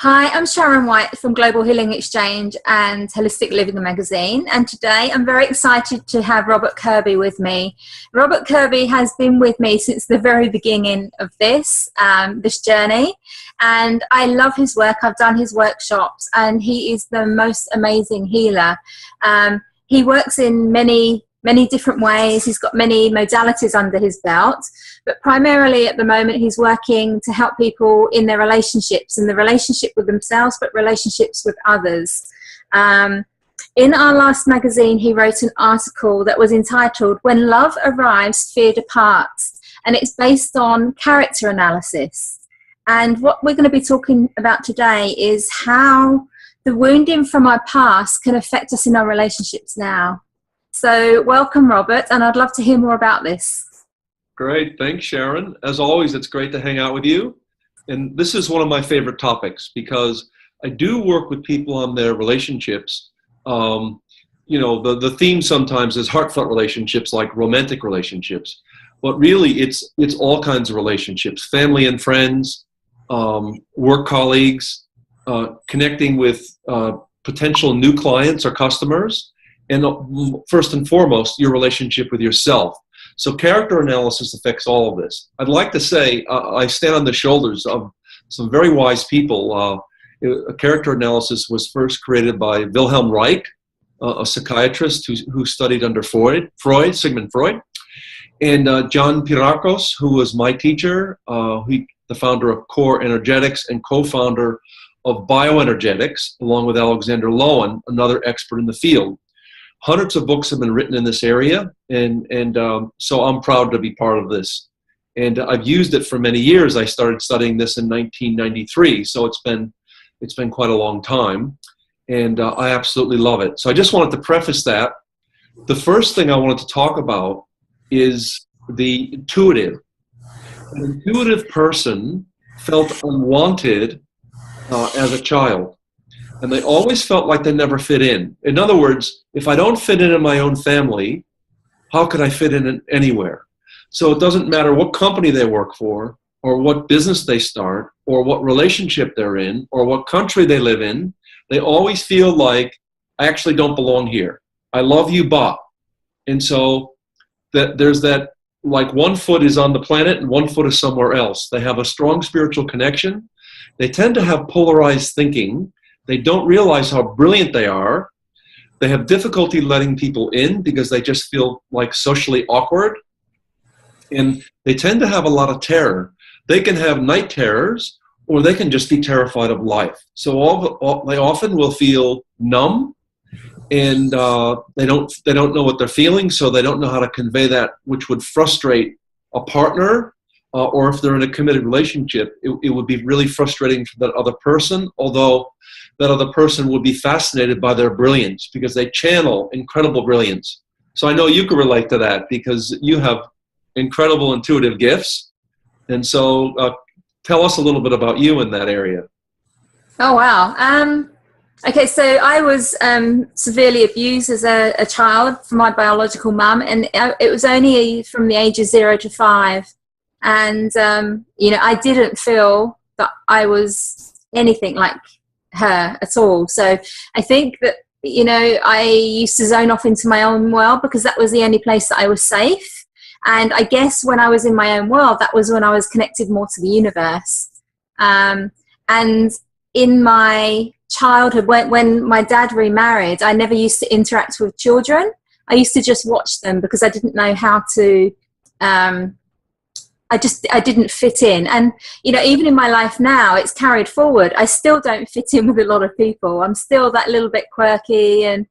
Hi, I'm Sharon White from Global Healing Exchange and Holistic Living magazine. And today I'm very excited to have Robert Kirby with me. Robert Kirby has been with me since the very beginning of this journey. And I love his work. I've done his workshops and he is the most amazing healer. He works in many different ways. He's got many modalities under his belt, but primarily at the moment he's working to help people in their relationships, in the relationship with themselves, but relationships with others. In our last magazine, he wrote an article that was entitled "When Love Arrives, Fear Departs," and it's based on character analysis. And what we're going to be talking about today is how the wounding from our past can affect us in our relationships now. So welcome, Robert, and I'd love to hear more about this. Great. Thanks, Sharon. As always, it's great to hang out with you. And this is one of my favorite topics because I do work with people on their relationships. The theme sometimes is heartfelt relationships, like romantic relationships. But really, it's all kinds of relationships, family and friends, work colleagues, connecting with potential new clients or customers, and first and foremost, your relationship with yourself. So character analysis affects all of this. I'd like to say I stand on the shoulders of some very wise people. A character analysis was first created by Wilhelm Reich, a psychiatrist who studied under Sigmund Freud, and John Pirakos, who was my teacher, the founder of Core Energetics and co-founder of Bioenergetics, along with Alexander Lowen, another expert in the field. Hundreds of books have been written in this area, and so I'm proud to be part of this. And I've used it for many years. I started studying this in 1993, so it's been quite a long time, and I absolutely love it. So I just wanted to preface that. The first thing I wanted to talk about is the intuitive. An intuitive person felt unwanted as a child. And they always felt like they never fit in. In other words, if I don't fit in my own family, how could I fit in anywhere? So it doesn't matter what company they work for, or what business they start, or what relationship they're in, or what country they live in, they always feel like, I actually don't belong here. I love you, but. And so there's that, like one foot is on the planet and one foot is somewhere else. They have a strong spiritual connection. They tend to have polarized thinking. They don't realize how brilliant they are. They have difficulty letting people in because they just feel like socially awkward. And they tend to have a lot of terror. They can have night terrors, or they can just be terrified of life. So they often will feel numb, and they don't know what they're feeling, so they don't know how to convey that, which would frustrate a partner. Or if they're in a committed relationship, it would be really frustrating for that other person, although that other person would be fascinated by their brilliance because they channel incredible brilliance. So I know you can relate to that because you have incredible intuitive gifts. And so tell us a little bit about you in that area. Oh, wow. Okay, so I was severely abused as a child from my biological mum, and it was only from the age of 0 to 5. And, I didn't feel that I was anything like her at all. So I think that, I used to zone off into my own world because that was the only place that I was safe. And I guess when I was in my own world, that was when I was connected more to the universe. And in my childhood, when my dad remarried, I never used to interact with children. I used to just watch them because I didn't know how to... I didn't fit in. And, even in my life now, it's carried forward. I still don't fit in with a lot of people. I'm still that little bit quirky and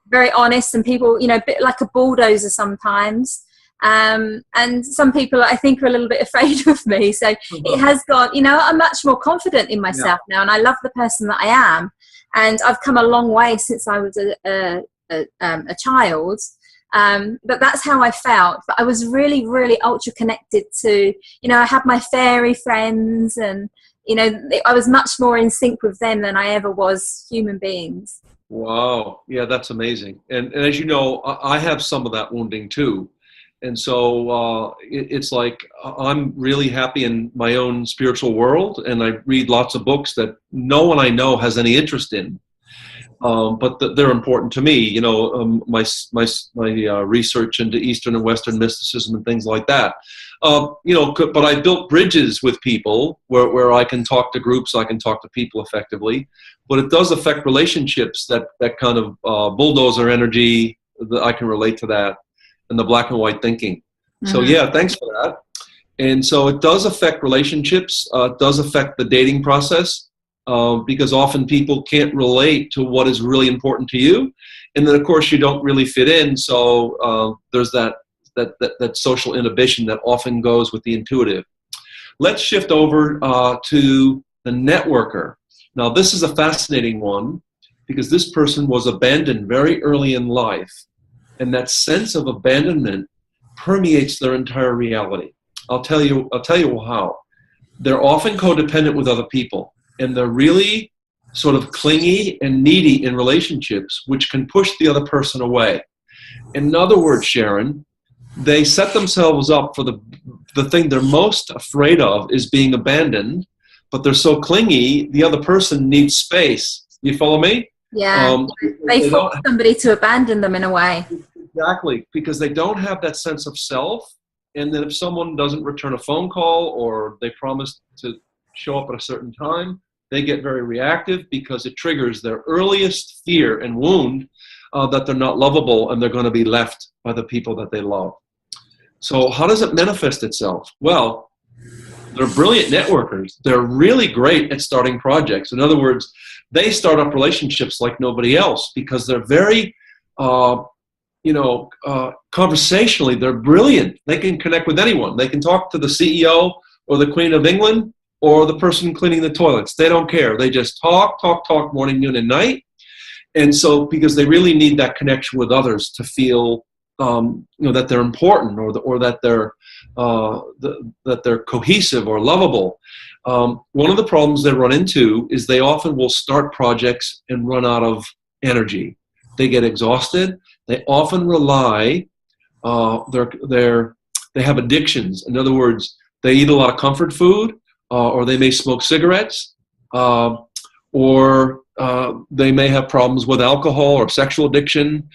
very honest, and people, a bit like a bulldozer sometimes. And some people, I think, are a little bit afraid of me. So it has gone, I'm much more confident in myself now, and I love the person that I am. And I've come a long way since I was a child. But that's how I felt. But I was really, really ultra connected to, I had my fairy friends, and, I was much more in sync with them than I ever was human beings. Wow. Yeah, that's amazing. And as you know, I have some of that wounding too. And so it's like I'm really happy in my own spiritual world, and I read lots of books that no one I know has any interest in. But they're important to me. You know, my research into Eastern and Western mysticism and things like that. You know, but I built bridges with people where I can talk to groups, I can talk to people effectively. But it does affect relationships, that kind of bulldozer energy. I can relate to that, and the black and white thinking. Mm-hmm. So yeah, thanks for that. And so it does affect relationships. It does affect the dating process. Because often people can't relate to what is really important to you, and then of course you don't really fit in. So there's that social inhibition that often goes with the intuitive. Let's shift over to the networker. Now this is a fascinating one, because this person was abandoned very early in life, and that sense of abandonment permeates their entire reality. I'll tell you how. They're often codependent with other people. And they're really sort of clingy and needy in relationships, which can push the other person away. In other words, Sharon, they set themselves up for the thing they're most afraid of is being abandoned, but they're so clingy, the other person needs space. You follow me? Yeah, they force somebody to abandon them in a way. Exactly, because they don't have that sense of self. And then if someone doesn't return a phone call, or they promise to show up at a certain time, they get very reactive, because it triggers their earliest fear and wound that they're not lovable and they're going to be left by the people that they love. So how does it manifest itself? Well, they're brilliant networkers. They're really great at starting projects. In other words, they start up relationships like nobody else, because they're very, conversationally, they're brilliant. They can connect with anyone. They can talk to the CEO or the Queen of England, or the person cleaning the toilets. They don't care. They just talk morning, noon, and night. And so, because they really need that connection with others to feel, that they're important, or that they're cohesive or lovable. One of the problems they run into is they often will start projects and run out of energy. They get exhausted. They often rely. They have addictions. In other words, they eat a lot of comfort food. Or they may smoke cigarettes, or they may have problems with alcohol or sexual addiction.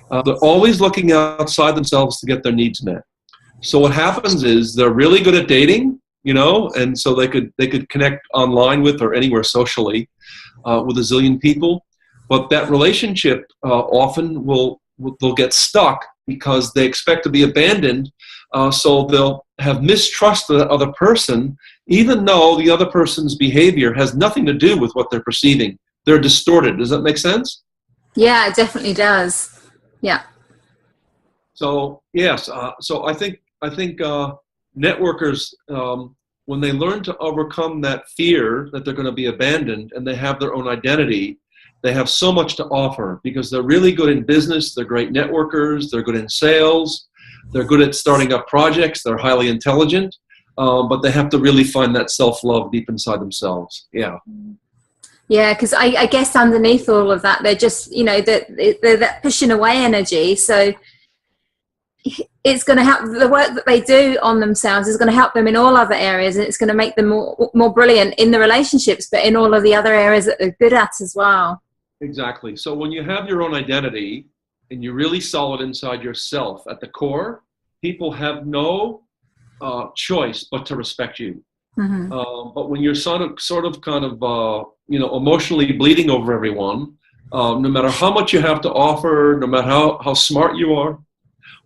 They're always looking outside themselves to get their needs met. So what happens is they're really good at dating, and so they could connect online with or anywhere socially with a zillion people. But that relationship often they'll get stuck because they expect to be abandoned. So they'll have mistrust of the other person, even though the other person's behavior has nothing to do with what they're perceiving. They're distorted. Does that make sense? Yeah, it definitely does. Yeah. So yes. So I think networkers, when they learn to overcome that fear that they're going to be abandoned, and they have their own identity, they have so much to offer, because they're really good in business. They're great networkers. They're good in sales. They're good at starting up projects. They're highly intelligent, but they have to really find that self-love deep inside themselves. Yeah. Yeah, because I guess underneath all of that, they're just, they're that pushing away energy. So it's going to help. The work that they do on themselves is going to help them in all other areas, and it's going to make them more brilliant in the relationships, but in all of the other areas that they're good at as well. Exactly. So when you have your own identity and you're really solid inside yourself at the core, people have no choice but to respect you. Mm-hmm. But when you're emotionally bleeding over everyone, no matter how much you have to offer, no matter how smart you are,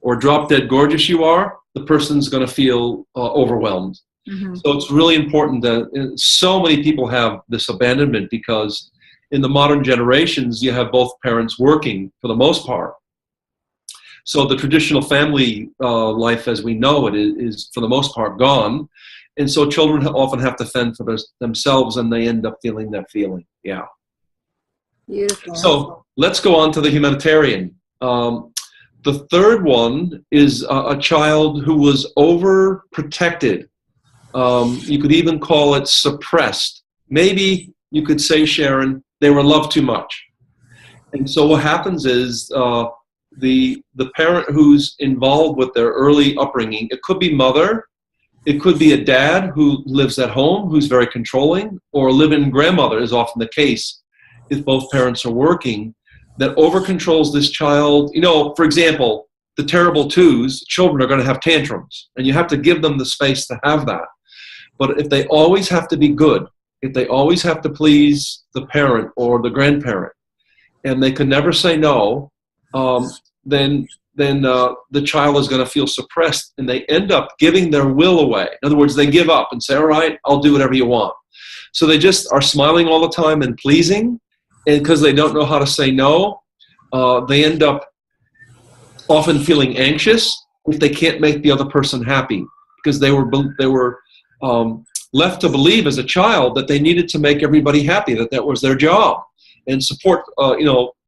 or drop dead gorgeous you are, the person's going to feel overwhelmed. Mm-hmm. So it's really important that so many people have this abandonment, because in the modern generations, you have both parents working for the most part. So the traditional family life as we know it is for the most part gone. And so children often have to fend for themselves, and they end up feeling that feeling. Yeah. Beautiful. So let's go on to the humanitarian. The third one is a child who was overprotected. You could even call it suppressed. Maybe you could say, Sharon, they were loved too much. And so what happens is the parent who's involved with their early upbringing. It could be mother, it could be a dad who lives at home, who's very controlling, or a live-in grandmother is often the case if both parents are working, that over-controls this child. You know, for example, the terrible twos, children are going to have tantrums, and you have to give them the space to have that. But if they always have to be good, if they always have to please the parent or the grandparent, and they can never say no, then the child is going to feel suppressed, and they end up giving their will away. In other words, they give up and say, all right, I'll do whatever you want. So they just are smiling all the time and pleasing, and because they don't know how to say no, they end up often feeling anxious if they can't make the other person happy, because they were left to believe as a child that they needed to make everybody happy, that was their job, and support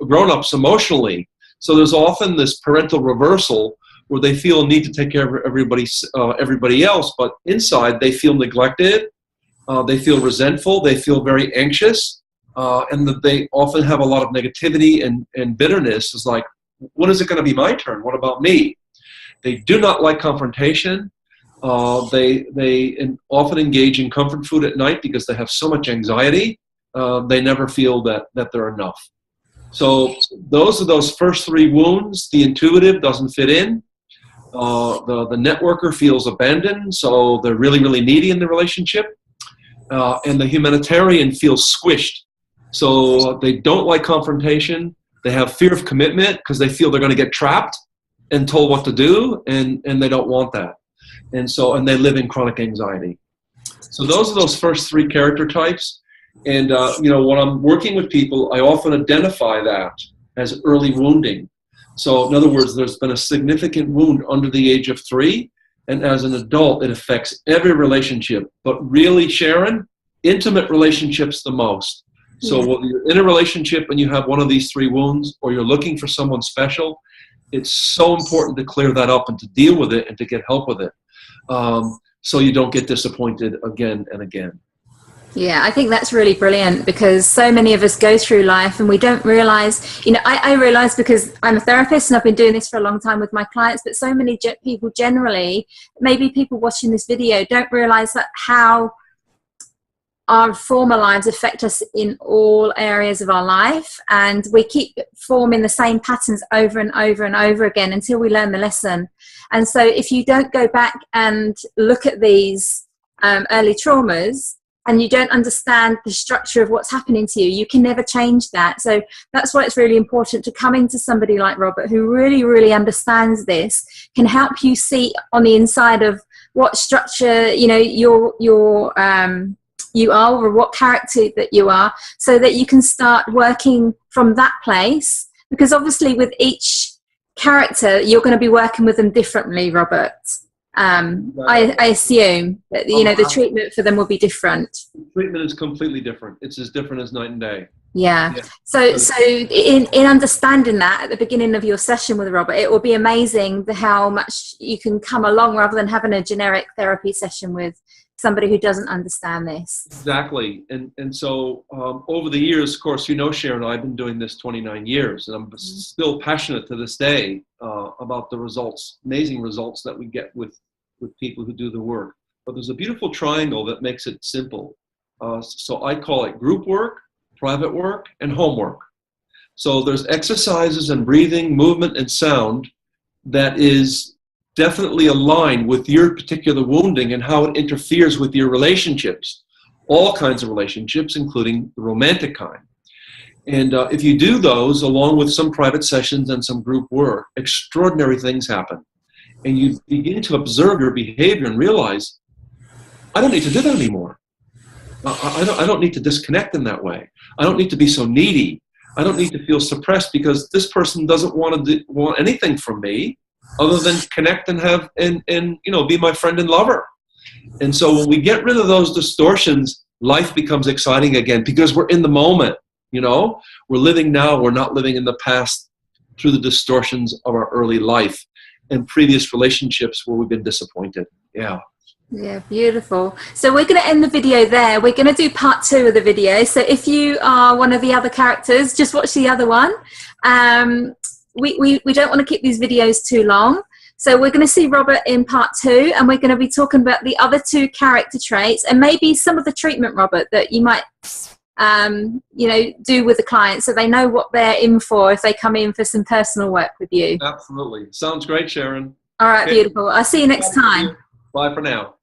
grown-ups emotionally. So there's often this parental reversal where they feel a need to take care of everybody else, but inside they feel neglected, they feel resentful, they feel very anxious, and that they often have a lot of negativity and bitterness. It's like, when is it going to be my turn? What about me? They do not like confrontation. They often engage in comfort food at night because they have so much anxiety. They never feel that they're enough. So those first three wounds. The intuitive doesn't fit in. The networker feels abandoned, so they're really, really needy in the relationship. And the humanitarian feels squished. So they don't like confrontation. They have fear of commitment because they feel they're going to get trapped and told what to do, and they don't want that. And they live in chronic anxiety. So those are those first three character types. And when I'm working with people, I often identify that as early wounding. So in other words, there's been a significant wound under the age of 3, and as an adult, it affects every relationship. But really, Sharon, intimate relationships the most. So whether you're in a relationship and you have one of these 3 wounds, or you're looking for someone special, it's so important to clear that up and to deal with it and to get help with it, so you don't get disappointed again and again. Yeah, I think that's really brilliant, because so many of us go through life and we don't realize, I realize, because I'm a therapist and I've been doing this for a long time with my clients, but so many people generally, maybe people watching this video, don't realize that how our former lives affect us in all areas of our life, and we keep forming the same patterns over and over and over again until we learn the lesson. And so if you don't go back and look at these early traumas, and you don't understand the structure of what's happening to you, you can never change that. So that's why it's really important to come into somebody like Robert, who really, really understands this, can help you see on the inside of what structure, you are, or what character that you are, so that you can start working from that place. Because obviously with each character, you're going to be working with them differently, Robert. I assume that the treatment for them will be different. Treatment is completely different. It's as different as night and day. Yeah. So in understanding that at the beginning of your session with Robert, it will be amazing how much you can come along, rather than having a generic therapy session with somebody who doesn't understand this. Exactly. And so over the years, of course, Sharon, I've been doing this 29 years, and I'm still passionate to this day about the results, amazing results that we get with people who do the work. But there's a beautiful triangle that makes it simple. So I call it group work, private work, and homework. So there's exercises and breathing, movement, and sound that is definitely aligned with your particular wounding and how it interferes with your relationships, all kinds of relationships, including the romantic kind. And if you do those along with some private sessions and some group work, extraordinary things happen. And you begin to observe your behavior and realize, I don't need to do that anymore. I don't need to disconnect in that way. I don't need to be so needy. I don't need to feel suppressed because this person doesn't want anything from me other than connect and have and be my friend and lover. And so when we get rid of those distortions, life becomes exciting again because we're in the moment. We're living now. We're not living in the past through the distortions of our early life and previous relationships where we've been disappointed. Yeah. Yeah, beautiful. So we're going to end the video there. We're going to do part 2 of the video. So if you are one of the other characters, just watch the other one. we don't want to keep these videos too long. So we're going to see Robert in part 2, and we're going to be talking about the other 2 character traits and maybe some of the treatment, Robert, that you might, do with the client so they know what they're in for if they come in for some personal work with you. Absolutely. Sounds great, Sharon. All right, Okay. beautiful. I'll see you next time. Bye for now.